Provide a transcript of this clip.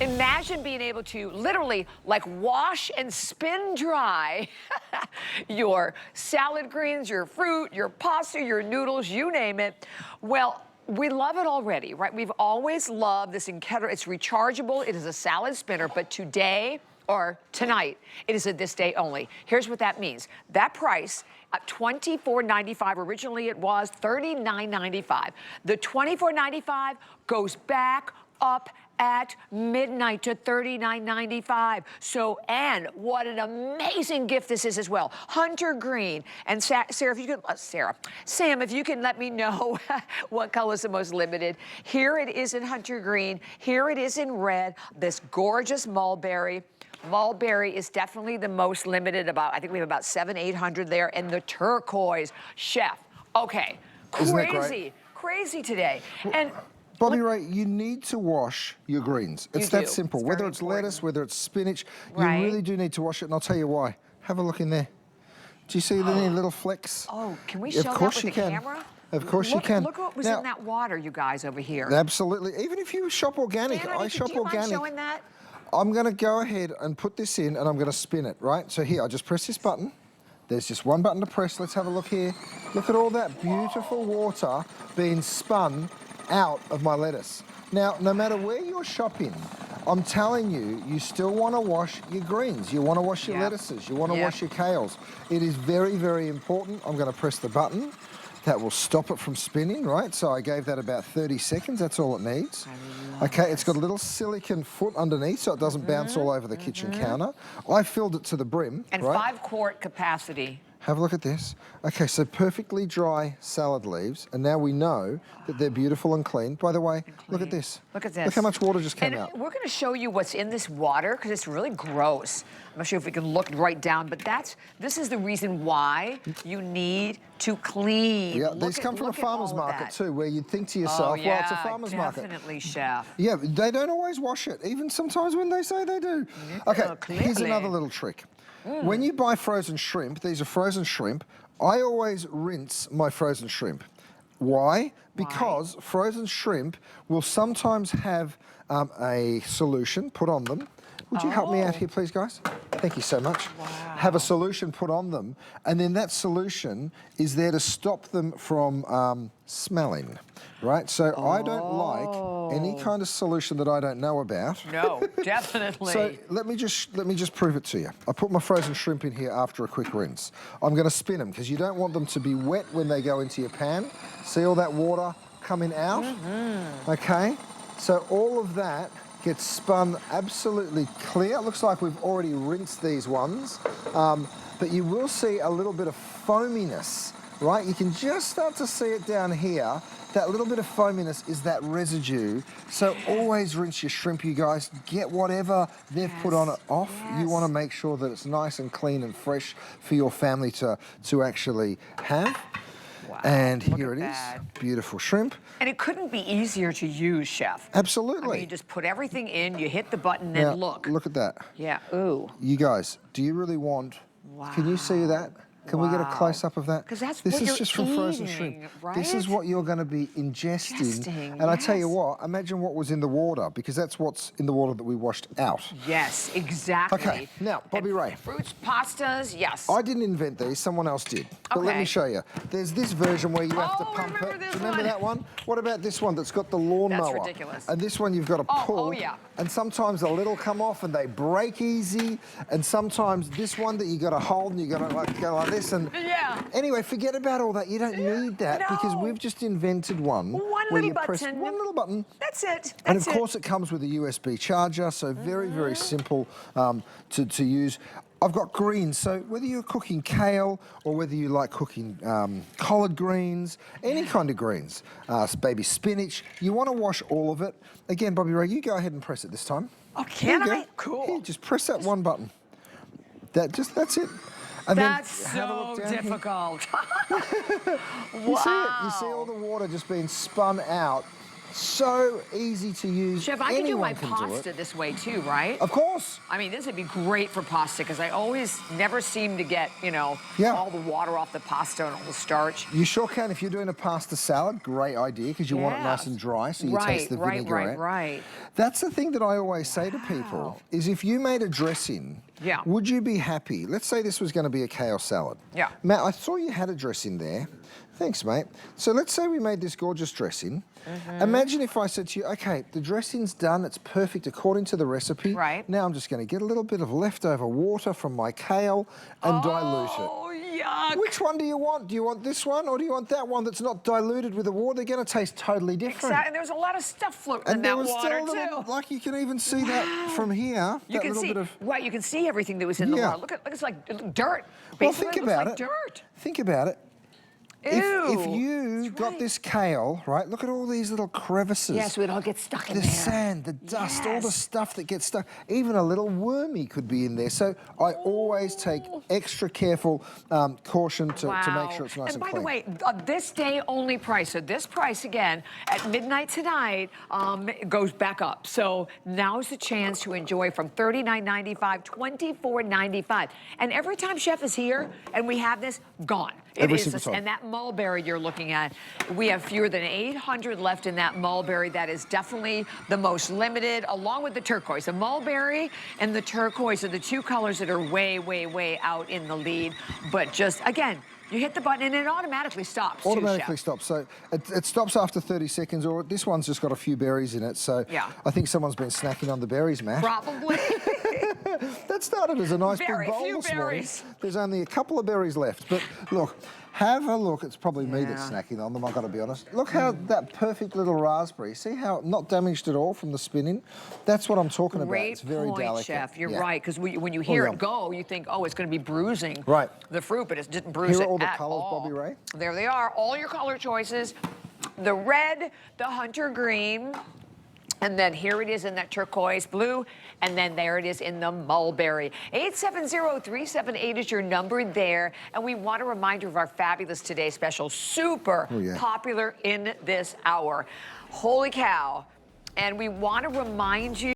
Imagine being able to literally like wash and spin dry your salad greens, your fruit, your pasta, your noodles, you name it. Well, we love it already, right? We've always loved this incredible, it's rechargeable, it is a salad spinner, but today, or tonight, it is a this day only. Here's what that means. That price, $24.95. Originally it was $39.95. The $24.95 goes back up at midnight to $39.95. So, and what an amazing gift this is as well. Hunter green. And Sarah, if you could, Sam, if you can let me know what color is the most limited. Here it is in hunter green. Here it is in red. This gorgeous mulberry. Mulberry is definitely the most limited, I think we have about 700-800 there, and the turquoise. Chef, okay, crazy today. And Bobby Ray, you need to wash your greens. It's that simple. Whether it's lettuce, whether it's spinach, you really do need to wash it, and I'll tell you why. Have a look in there. Do you see any little flecks? Oh, can we show that with the camera? Of course you can. Look what was in that water, you guys, over here. Absolutely. Even if you shop organic, I shop organic. Do you mind showing that? I'm going to go ahead and put this in, and I'm going to spin it, right? So here, I just press this button. There's just one button to press. Let's have a look here. Look at all that beautiful water being spun out of my lettuce. Now, no matter where you're shopping, I'm telling you, you still want to wash your greens. You want to wash your lettuces. You want to wash your kales. It is very, very important. I'm going to press the button. That will stop it from spinning, right? So I gave that about 30 seconds. That's all it needs. Okay, it's got a little silicone foot underneath so it doesn't bounce all over the kitchen counter. I filled it to the brim, and 5-quart capacity. Have a look at this. Okay, so perfectly dry salad leaves, and now we know that they're beautiful and clean. By the way, look at this. Look at this. Look how much water just came out. We're going to show you what's in this water because it's really gross. I'm not sure if we can look right down, but this is the reason why you need to clean. Yeah, these come from a farmer's market too, where you'd think to yourself, well, it's a farmer's market. Definitely, chef. Yeah, they don't always wash it, even sometimes when they say they do. Okay, here's another little trick. When you buy frozen shrimp, these are frozen shrimp, I always rinse my frozen shrimp. Why? Because frozen shrimp will sometimes have a solution put on them. Would you help me out here, please, guys? Thank you so much. Wow. Have a solution put on them, and then that solution is there to stop them from smelling, right? So I don't like any kind of solution that I don't know about. No, definitely. So let me just prove it to you. I put my frozen shrimp in here after a quick rinse. I'm going to spin them because you don't want them to be wet when they go into your pan. See all that water coming out? Okay, so all of that gets spun absolutely clear. It looks like we've already rinsed these ones, but you will see a little bit of foaminess, right? You can just start to see it down here. That little bit of foaminess is that residue. So always rinse your shrimp, you guys. Get whatever they've put on it off. You want to make sure that it's nice and clean and fresh for your family to actually have. Wow. And here it is, beautiful shrimp. And it couldn't be easier to use, Chef. Absolutely. I mean, you just put everything in, you hit the button, and look. Look at that. Yeah, ooh. You guys, do you really want, can you see that? Can we get a close-up of that? Because that's this what is you're just from frozen shrimp. Right? This is what you're going to be ingesting. And I tell you what, imagine what was in the water, because that's what's in the water that we washed out. Yes, exactly. Okay, now, Bobby Ray. Fruits, pastas, yes. I didn't invent these, someone else did. But let me show you. There's this version where you have to pump it. Do you remember that one? What about this one that's got the lawnmower? That's ridiculous. And this one you've got to pull. Oh, yeah. And sometimes a little come off and they break easy. And sometimes this one that you got to hold and you got to go like this. And anyway, forget about all that. You don't need that because we've just invented one. One little button. That's it. And of course it comes with a USB charger, so very, very simple to use. I've got greens, so whether you're cooking kale or whether you like cooking collard greens, any kind of greens, baby spinach, you want to wash all of it. Again, Bobby Ray, you go ahead and press it this time. Oh, can I? Cool. Here, just press that one button. That's it. And that's so difficult. You see it? You see all the water just being spun out So easy to use. Chef, I can do my Anyone can do pasta it. this way too, right? Of course. I mean, this would be great for pasta because I always never seem to get, you know, Yeah. all the water off the pasta and all the starch. You sure can. If you're doing a pasta salad, great idea because you want it nice and dry so you taste the vinaigrette. Right. That's the thing that I always say to people is if you made a dressing, would you be happy? Let's say this was going to be a kale salad. Yeah. Matt, I saw you had a dressing there. Thanks, mate. So let's say we made this gorgeous dressing. Imagine if I said to you, okay, the dressing's done, it's perfect according to the recipe. Right. Now I'm just going to get a little bit of leftover water from my kale and dilute it. Oh, yuck. Which one do you want? Do you want this one or do you want that one that's not diluted with the water? They're going to taste totally different. Exactly. And there's a lot of stuff floating in that water, too. Like you can even see that from here. You can see, right, you can see everything that was in the water. Look, it's like dirt. Well, think about it. Dirt. Think about it. If you got this kale, right, look at all these little crevices. Yeah, so it all gets stuck in there. The sand, the dust, all the stuff that gets stuck. Even a little wormy could be in there. So I always take extra careful caution to make sure it's nice and clean. And by the way, this day only price. So this price, again, at midnight tonight, goes back up. So now's the chance to enjoy from $39.95, $24.95. And every time Chef is here and we have this, gone. Every single time. And that mulberry you're looking at, we have fewer than 800 left in that mulberry. That is definitely the most limited, along with the turquoise. The mulberry and the turquoise are the two colors that are way, way, way out in the lead. But just, again, you hit the button and it automatically stops. Automatically stops. So it stops after 30 seconds, or this one's just got a few berries in it. So I think someone's been snacking on the berries, Matt. Probably. That started as a nice big bowl this morning. There's only a couple of berries left. But look, have a look. It's probably me that's snacking on them, I've got to be honest. Look how that perfect little raspberry, see how not damaged at all from the spinning? That's what I'm talking about. It's very delicate. Chef. You're right, because when you hear it go, you think, oh, it's going to be bruising the fruit, but it didn't bruise Here it are all the at colors, all. Bobby Ray. There they are, all your color choices. The red, the hunter green, and then here it is in that turquoise blue, and then there it is in the mulberry. 870-378 is your number there, and we want to remind you of our fabulous Today special, super popular in this hour. Holy cow. And we want to remind you